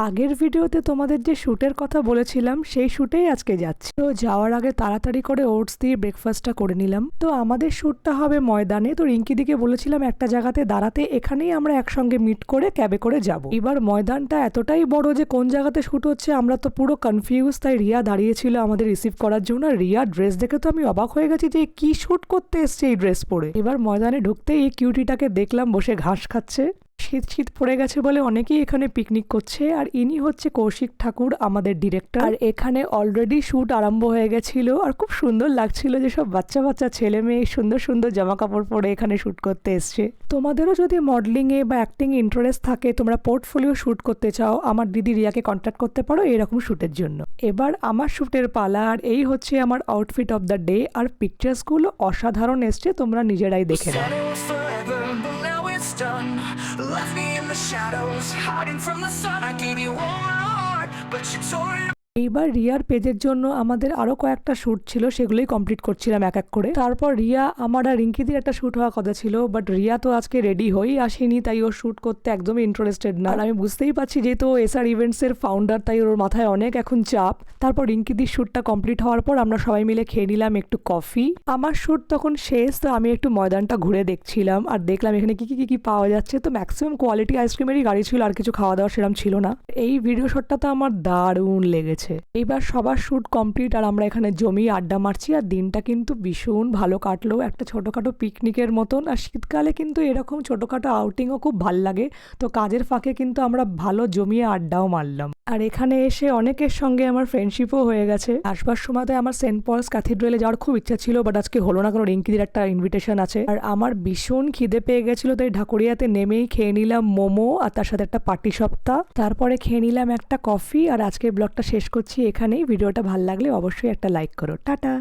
আগের ভিডিওতে তোমাদের যে শ্যুটের কথা বলেছিলাম সেই শ্যুটেই আজকে যাচ্ছি। তো যাওয়ার আগে তাড়াতাড়ি করে ওটস দিয়ে ব্রেকফাস্টটা করে নিলাম। তো আমাদের শ্যুটটা হবে ময়দানে। তো রিঙ্কিদিকে বলেছিলাম একটা জায়গাতে দাঁড়াতে, এখানেই আমরা একসঙ্গে মিট করে ক্যাবে করে যাব। এবার ময়দানটা এতটাই বড় যে কোন জায়গাতে শ্যুট হচ্ছে আমরা তো পুরো কনফিউজ। তাই রিয়া দাঁড়িয়েছিল আমাদের রিসিভ করার জন্য। রিয়া ড্রেস দেখে তো আমি অবাক হয়ে গেছি যে কি শ্যুট করতে এসছে এই ড্রেস পরে। এবার ময়দানে ঢুকতে এই কিউটিটাকে দেখলাম বসে ঘাস খাচ্ছে। শীত শীত পড়ে গেছে বলে অনেকেই এখানে পিকনিক করছে। আর ইনি হচ্ছে কৌশিক ঠাকুর, আমাদের ডিরেক্টর। আর এখানে অলরেডি শ্যুট আরম্ভ হয়ে গেছিল আর খুব সুন্দর লাগছিল যে সব বাচ্চা বাচ্চা ছেলে মেয়ে সুন্দর সুন্দর জামা কাপড় পরে এখানে শ্যুট করতে এসছে। তোমাদেরও যদি মডেলিং এ বা অ্যাক্টিং ইন্টারেস্ট থাকে, তোমরা পোর্টফোলিও শ্যুট করতে চাও, আমার দিদি রিয়াকে কন্ট্যাক্ট করতে পারো এরকম শ্যুটের জন্য। এবার আমার শ্যুটের পালা। আর এই হচ্ছে আমার আউটফিট অফ দ্য ডে। আর পিকচার্সগুলো অসাধারণ এসছে, তোমরা নিজেরাই দেখে নাও। Left me in the shadows, hiding from the sun. I gave you all my heart, but you tore it. এইবার রিয়ার পেজের জন্য আমাদের আরো কয়েকটা শ্যুট ছিল, সেগুলোই কমপ্লিট করছিলাম এক এক করে। তারপর রিয়া আমার আর রিঙ্কিদির একটা শ্যুট হওয়ার কথা ছিল, বাট রিয়া তো আজকে রেডি হয়েই আসেনি, তাই ওর শ্যুট করতে একদমই ইন্টারেস্টেড না। আর আমি বুঝতেই পারছি যেহেতু এসআর ইভেন্টস এর ফাউন্ডার, তাই ওর মাথায় অনেক এখন চাপ। তারপর রিঙ্কিদির শ্যুটটা কমপ্লিট হওয়ার পর আমরা সবাই মিলে খেয়ে নিলাম একটু কফি। আমার শ্যুট তখন শেষ, তো আমি একটু ময়দানটা ঘুরে দেখছিলাম আর দেখলাম এখানে কি কি কি পাওয়া যাচ্ছে। তো ম্যাক্সিমাম কোয়ালিটি আইসক্রিমেরই গাড়ি ছিল, আর কিছু খাওয়া দাওয়া সেরকম ছিল না। এই ভিডিও শটটা তো আমার দারুণ লেগেছে। এইবার সবার শ্যুট কমপ্লিট আর আমরা এখানে জমিয়ে আড্ডা মারছি। আর দিনটা কিন্তু ভীষণ ভালো কাটলো, একটা ছোটোখাটো পিকনিকের মতন। আর শীতকালে কিন্তু এরকম ছোটোখাটো আউটিংও খুব ভাল লাগে। তো কাজের ফাঁকে কিন্তু আমরা ভালো জমিয়ে আড্ডাও মারলাম। আর এখানে এসে অনেকের সঙ্গে আমার ফ্রেন্ডশিপও হয়ে গেছে। আসবার সময়তে আমার সেন্ট পলস ক্যাথিড্রালে যাওয়ার খুব ইচ্ছা ছিল, বাট আজকে হলো না, কারণ রিঙ্কিদির একটা ইনভিটেশন আছে। আর আমার ভীষণ খিদে পেয়ে গেছিল, তাই ঢাকুরিয়াতে নেমেই খেয়ে নিলাম মোমো আর তার সাথে একটা পাটি সপ্তাহ। তারপরে খেয়ে নিলাম একটা কফি। আর আজকের ব্লগটা শেষ করছি এখানেই। ভিডিওটা ভালো লাগলে অবশ্যই একটা লাইক করো। টাটা।